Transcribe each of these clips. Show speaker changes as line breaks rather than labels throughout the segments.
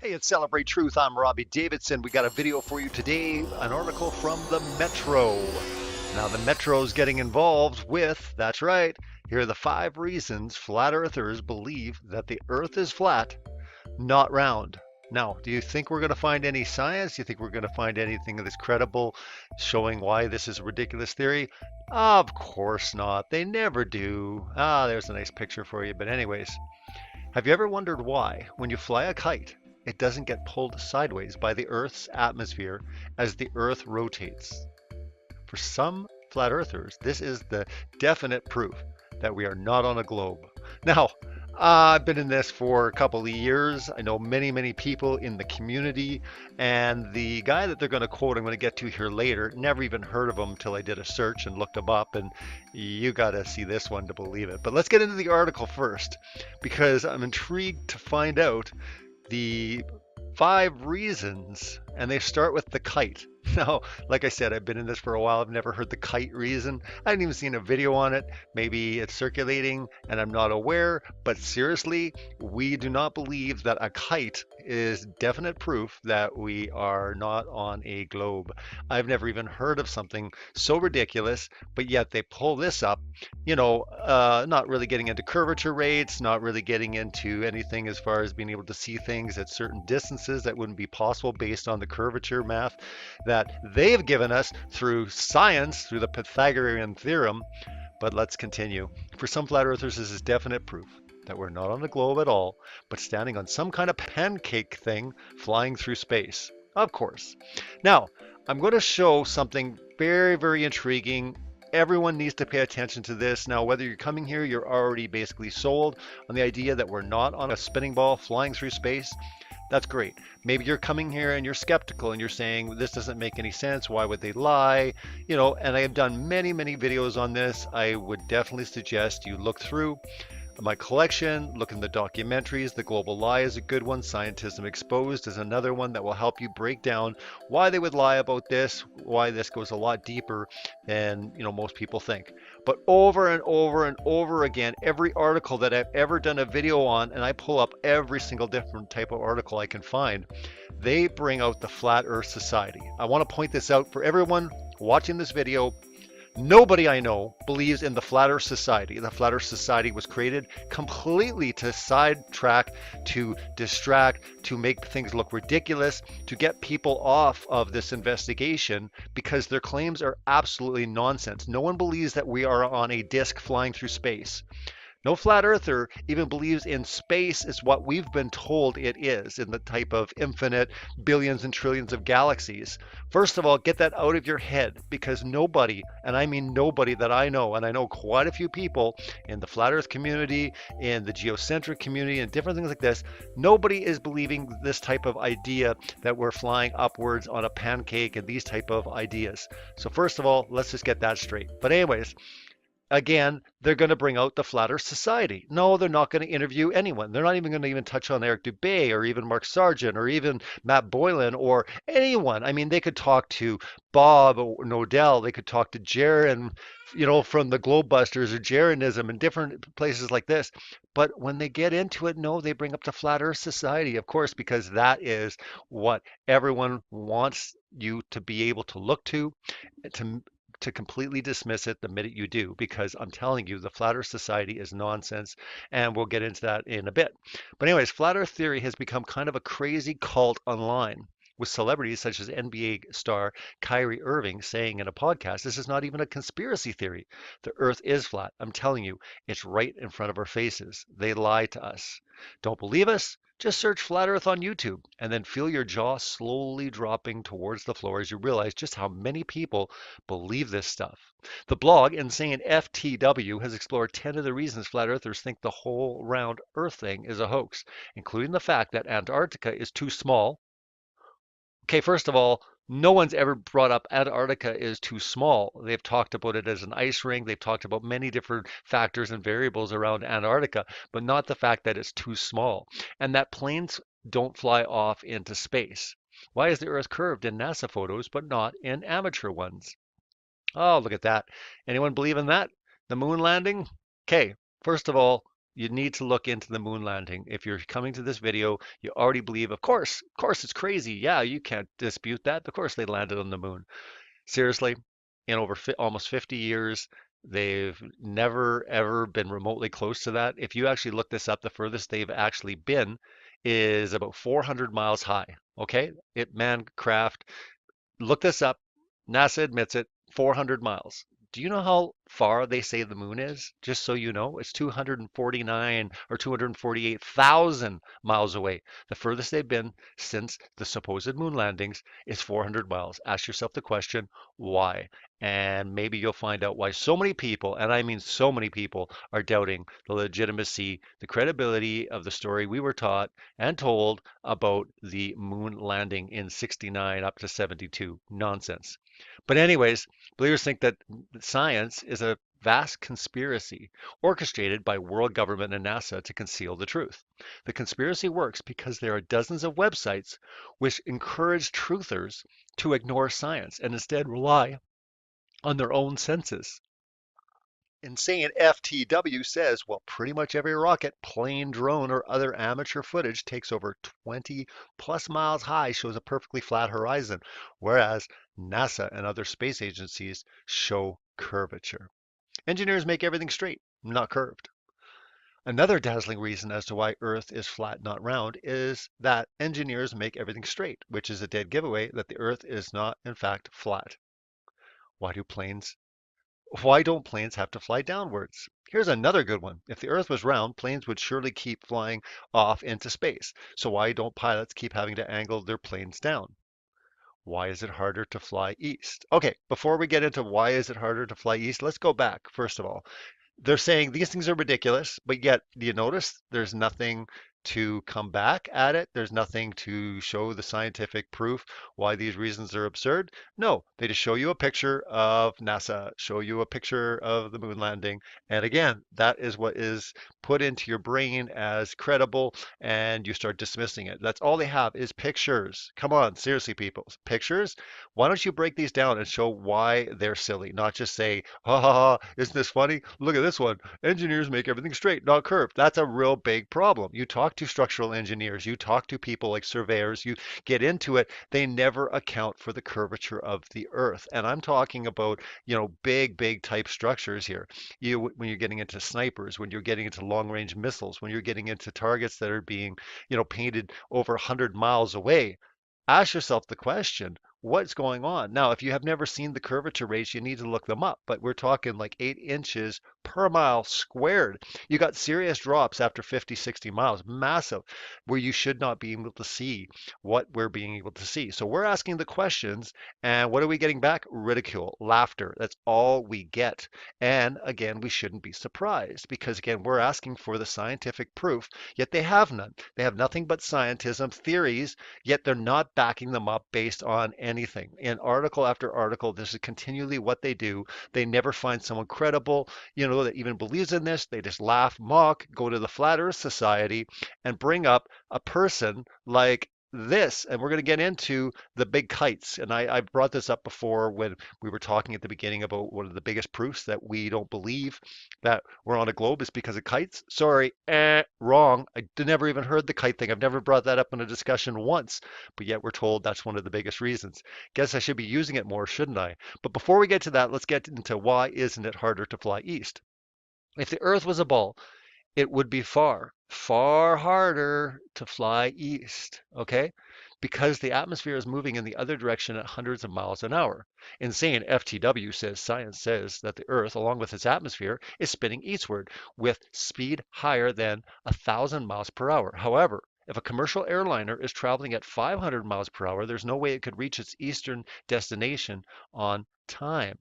Hey, it's Celebrate Truth. I'm Robbie Davidson. We got a video for you today, an article from the Metro. Now, the Metro is getting involved with, that's right, here are the 5 reasons flat earthers believe that the earth is flat, not round. Now, do you think we're going to find any science? Do you think we're going to find anything that's credible showing why this is a ridiculous theory? Of course not. They never do. There's a nice picture for you. But anyways, have you ever wondered why, when you fly a kite, it doesn't get pulled sideways by the Earth's atmosphere as the Earth rotates? For some flat earthers, this is the definite proof that we are not on a globe. Now, I've been in this for a couple of years. I know many, many people in the community, and the guy that they're going to quote, I'm going to get to here later, never even heard of him until I did a search and looked him up, and you got to see this one to believe it. But let's get into the article first, because I'm intrigued to find out the 5 reasons, and they start with the kite. Now, like I said, I've been in this for a while. I've never heard the kite reason. I haven't even seen a video on it. Maybe it's circulating and I'm not aware. But seriously, we do not believe that a kite is definite proof that we are not on a globe. I've never even heard of something so ridiculous, but yet they pull this up, not really getting into curvature rates, not really getting into anything as far as being able to see things at certain distances that wouldn't be possible based on the curvature math that they've given us through science, through the Pythagorean theorem. But let's continue. For some flat earthers, this is definite proof that we're not on the globe at all, but standing on some kind of pancake thing flying through space. Of course. Now, I'm going to show something very, very intriguing. Everyone needs to pay attention to this. Now, whether you're coming here, you're already basically sold on the idea that we're not on a spinning ball flying through space. That's great. Maybe you're coming here and you're skeptical and you're saying this doesn't make any sense. Why would they lie? And I have done many, many videos on this. I would definitely suggest you look through my collection, look in the documentaries. The Global Lie is a good one. Scientism Exposed is another one that will help you break down why they would lie about this, why this goes a lot deeper than most people think. But over and over and over again, every article that I've ever done a video on, and I pull up every single different type of article I can find, they bring out the Flat Earth Society. I want to point this out for everyone watching this video. Nobody I know believes in the Flat Earth Society. The Flat Earth Society was created completely to sidetrack, to distract, to make things look ridiculous, to get people off of this investigation because their claims are absolutely nonsense. No one believes that we are on a disc flying through space. No flat earther even believes in space is what we've been told it is, in the type of infinite billions and trillions of galaxies. First of all, get that out of your head, because nobody, and I mean nobody that I know, and I know quite a few people in the flat earth community, in the geocentric community, and different things like this, nobody is believing this type of idea that we're flying upwards on a pancake and these type of ideas. So first of all, let's just get that straight. But anyways, again, they're going to bring out the Flat Earth Society. No, they're not going to interview anyone. They're not even going to even touch on Eric Dubay or even Mark Sargent or even Matt Boylan or anyone. I mean, they could talk to Bob Nodell. They could talk to Jaron, from the Globebusters or Jaronism and different places like this. But when they get into it, no, they bring up the Flat Earth Society, of course, because that is what everyone wants you to be able to look to completely dismiss it the minute you do, because I'm telling you, the Flat Earth Society is nonsense, and we'll get into that in a bit. But anyways, Flat Earth theory has become kind of a crazy cult online, with celebrities such as NBA star Kyrie Irving saying in a podcast, this is not even a conspiracy theory. The Earth is flat. I'm telling you, it's right in front of our faces. They lie to us. Don't believe us? Just search Flat Earth on YouTube and then feel your jaw slowly dropping towards the floor as you realize just how many people believe this stuff. The blog Insane FTW has explored 10 of the reasons flat earthers think the whole round Earth thing is a hoax, including the fact that Antarctica is too small. Okay, first of all, no one's ever brought up Antarctica is too small. They've talked about it as an ice ring. They've talked about many different factors and variables around Antarctica, but not the fact that it's too small and that planes don't fly off into space. Why is the Earth curved in NASA photos but not in amateur ones? Oh, look at that. Anyone believe in that? The moon landing? Okay, first of all, You need to look into the moon landing. If you're coming to this video, you already believe, of course, it's crazy. Yeah, you can't dispute that. Of course, they landed on the moon. Seriously, in over almost 50 years, they've never ever been remotely close to that. If you actually look this up, the furthest they've actually been is about 400 miles high. Okay, man craft. Look this up. NASA admits it. 400 miles. Do you know how far they say the moon is? Just so you know, it's 249 or 248,000 miles away. The furthest they've been since the supposed moon landings is 400 miles. Ask yourself the question, why? And maybe you'll find out why so many people, and I mean so many people, are doubting the legitimacy, the credibility of the story we were taught and told about the moon landing in 69 up to 72. Nonsense. But anyways, believers think that science is a vast conspiracy orchestrated by world government and NASA to conceal the truth. The conspiracy works because there are dozens of websites which encourage truthers to ignore science and instead rely on their own senses. Insane FTW says, well, pretty much every rocket, plane, drone, or other amateur footage takes over 20 plus miles high shows a perfectly flat horizon, whereas NASA and other space agencies show curvature. Engineers make everything straight, not curved. Another dazzling reason as to why Earth is flat, not round, is that engineers make everything straight, which is a dead giveaway that the Earth is not, in fact, flat. Why do planes Why don't planes have to fly downwards? Here's another good one. If the Earth was round, planes would surely keep flying off into space. So why don't pilots keep having to angle their planes down? Why is it harder to fly east? Okay, before we get into why is it harder to fly east, let's go back. First of all, they're saying these things are ridiculous, but yet, do you notice there's nothing to come back at it? There's nothing to show the scientific proof why these reasons are absurd. No, they just show you a picture of NASA, show you a picture of the moon landing. And again, that is what is put into your brain as credible, and you start dismissing it. That's all they have is pictures. Come on, seriously, people. Pictures? Why don't you break these down and show why they're silly, not just say, ha ha ha, isn't this funny? Look at this one. Engineers make everything straight, not curved. That's a real big problem. You talk to structural engineers, you talk to people like surveyors, you get into it, they never account for the curvature of the earth. And I'm talking about, big type structures here. When you're getting into snipers, when you're getting into long range missiles, when you're getting into targets that are being, painted over 100 miles away, ask yourself the question, what's going on? Now, if you have never seen the curvature rates, you need to look them up, but we're talking like 8 inches per mile squared. You got serious drops after 50, 60 miles, massive, where you should not be able to see what we're being able to see. So we're asking the questions, and what are we getting back? Ridicule, laughter. That's all we get. And again, we shouldn't be surprised because, again, we're asking for the scientific proof, yet they have none. They have nothing but scientism, theories, yet they're not backing them up based on anything. In article after article, this is continually what they do. They never find someone credible, that even believes in this. They just laugh, mock, go to the Flat Earth Society and bring up a person like this. And we're going to get into the big kites. And I brought this up before when we were talking at the beginning about one of the biggest proofs that we don't believe that we're on a globe is because of kites. Sorry, wrong. I never even heard the kite thing. I've never brought that up in a discussion once, but yet we're told that's one of the biggest reasons. Guess I should be using it more, shouldn't I? But before we get to that, let's get into why isn't it harder to fly east? If the Earth was a ball, it would be far harder to fly east, okay? Because the atmosphere is moving in the other direction at hundreds of miles an hour. Insane FTW says science says that the Earth, along with its atmosphere, is spinning eastward with speed higher than 1,000 miles per hour. However, if a commercial airliner is traveling at 500 miles per hour, there's no way it could reach its eastern destination on time.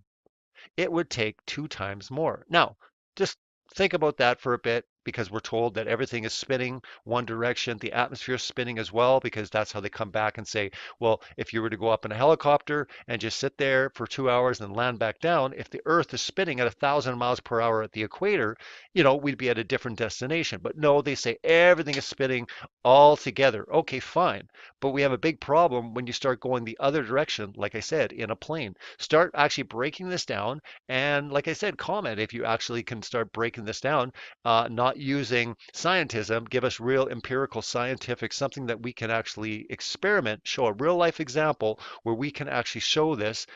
It would take 2 times more. Now, just think about that for a bit because we're told that everything is spinning one direction. The atmosphere is spinning as well because that's how they come back and say, well, if you were to go up in a helicopter and just sit there for 2 hours and land back down, if the Earth is spinning at 1,000 miles per hour at the equator, we'd be at a different destination. But no, they say everything is spinning all together. Okay, fine. But we have a big problem when you start going the other direction, like I said, in a plane. Start actually breaking this down. And like I said, comment if you actually can start breaking this down, not not using scientism, give us real empirical scientific, something that we can actually experiment, show a real life example where we can actually show this,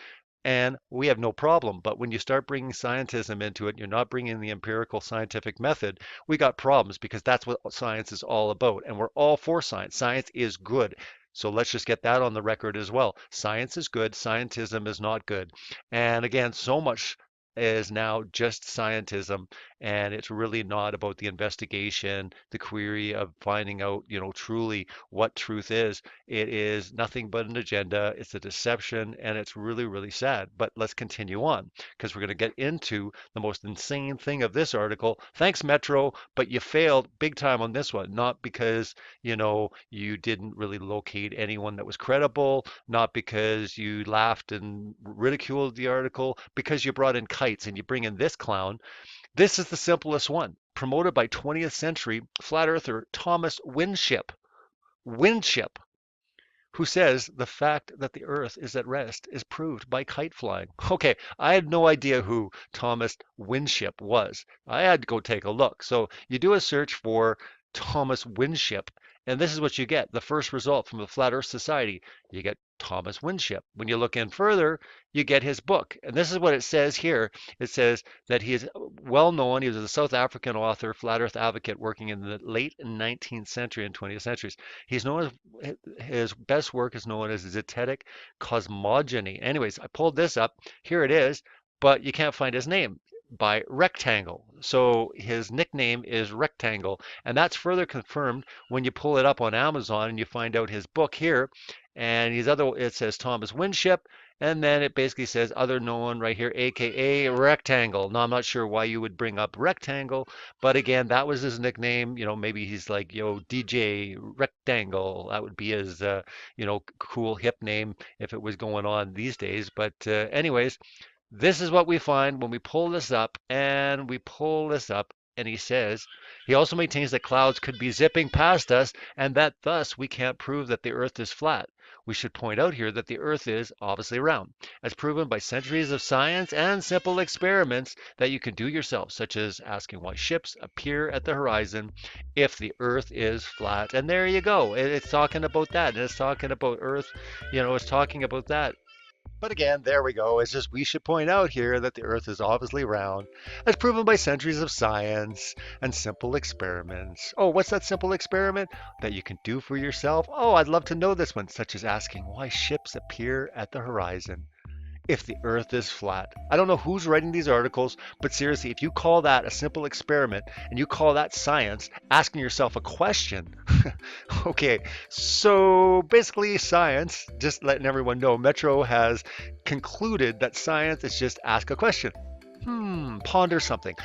and we have no problem. But when you start bringing scientism into it, you're not bringing the empirical scientific method, we got problems, because that's what science is all about. And we're all for science. Science is good. So let's just get that on the record as well. Science is good, scientism is not good. And again, so much is now just scientism, and it's really not about the investigation, the query of finding out, truly what truth is. It is nothing but an agenda. It's a deception, and it's really, really sad. But let's continue on, because we're going to get into the most insane thing of this article. Thanks, Metro, but you failed big time on this one. Not because, you didn't really locate anyone that was credible, not because you laughed and ridiculed the article, because you brought in kites and you bring in this clown. This is the simplest one, promoted by 20th century flat earther Thomas Winship. Winship, who says the fact that the earth is at rest is proved by kite flying. Okay, I had no idea who Thomas Winship was. I had to go take a look. So you do a search for Thomas Winship, and this is what you get. The first result from the Flat Earth Society, you get Thomas Winship. When you look in further, you get his book. And this is what it says here. It says that he is well known. He was a South African author, flat earth advocate working in the late 19th century and 20th centuries. He's known as, his best work is known as Zetetic Cosmogony. Anyways, I pulled this up. Here it is, but you can't find his name. By Rectangle. So his nickname is Rectangle, and that's further confirmed when you pull it up on Amazon and you find out his book here. And it says Thomas Winship, and then it basically says other known right here, aka Rectangle. Now I'm not sure why you would bring up Rectangle, but again, that was his nickname. Maybe he's like, DJ Rectangle. That would be his, cool hip name if it was going on these days. But anyways, this is what we find when we pull this up, and he says he also maintains that clouds could be zipping past us, and that thus we can't prove that the earth is flat. We should point out here that the earth is obviously round, as proven by centuries of science and simple experiments that you can do yourself, such as asking why ships appear at the horizon if the earth is flat. And there you go. It's talking about that, and it's talking about earth, it's talking about that. But again, there we go. It's just we should point out here that the Earth is obviously round, as proven by centuries of science and simple experiments. Oh, what's that simple experiment that you can do for yourself? Oh, I'd love to know this one, such as asking why ships appear at the horizon if the earth is flat. I don't know who's writing these articles, but seriously, if you call that a simple experiment and you call that science, asking yourself a question, okay, so basically science, just letting everyone know, Metro has concluded that science is just ask a question. Ponder something.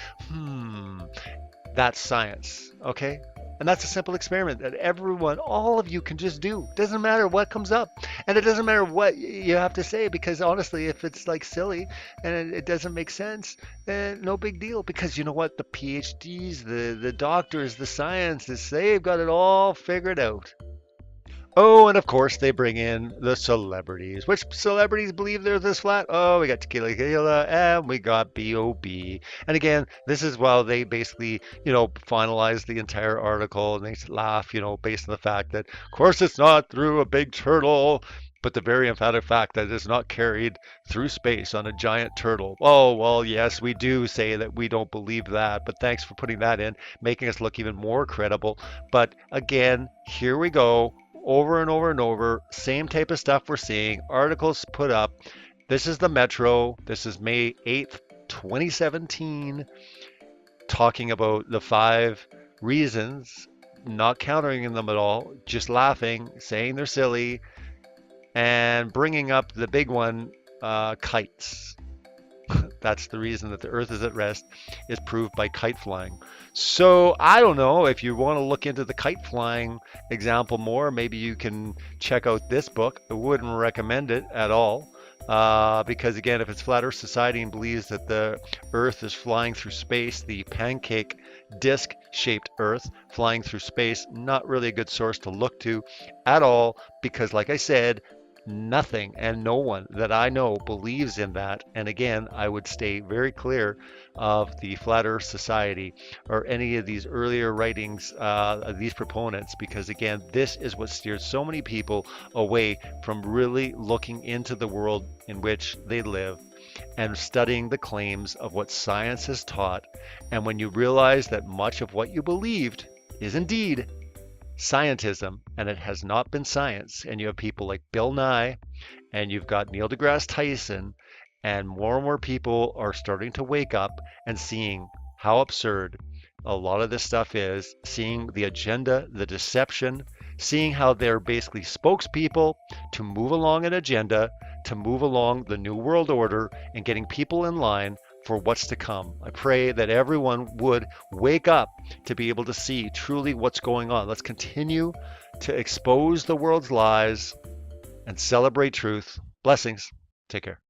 That's science, okay? And that's a simple experiment that everyone, all of you can just do. Doesn't matter what comes up. And it doesn't matter what you have to say, because honestly, if it's like silly and it doesn't make sense, then no big deal. Because you know what? The PhDs, the doctors, the scientists, they've got it all figured out. Oh, and of course they bring in the celebrities. Which celebrities believe they're this flat? Oh, we got Tequila Tequila and we got B.O.B. And again, this is while they basically, finalize the entire article, and they laugh, based on the fact that, of course, it's not through a big turtle, but the very emphatic fact that it's not carried through space on a giant turtle. Oh, well, yes, we do say that we don't believe that, but thanks for putting that in, making us look even more credible. But again, here we go. Over and over and over, same type of stuff we're seeing. Articles put up. This is the Metro. This is May 8th, 2017, talking about the 5 reasons, not countering them at all, just laughing, saying they're silly, and bringing up the big one, kites. That's the reason that the earth is at rest, is proved by kite flying. So I don't know if you want to look into the kite flying example more, maybe you can check out this book. I wouldn't recommend it at all. Because again, if it's Flat Earth Society and believes that the earth is flying through space, the pancake disc shaped earth flying through space, not really a good source to look to at all, because like I said, Nothing and no one that I know believes in that. And again, I would stay very clear of the Flat Earth Society or any of these earlier writings of these proponents, because again, this is what steers so many people away from really looking into the world in which they live and studying the claims of what science has taught. And when you realize that much of what you believed is indeed scientism and it has not been science, and you have people like Bill Nye and you've got Neil deGrasse Tyson, and more people are starting to wake up and seeing how absurd a lot of this stuff is, seeing the agenda, the deception, seeing how they're basically spokespeople to move along an agenda, to move along the New World Order, and getting people in line for what's to come. I pray that everyone would wake up to be able to see truly what's going on. Let's continue to expose the world's lies and celebrate truth. Blessings. Take care.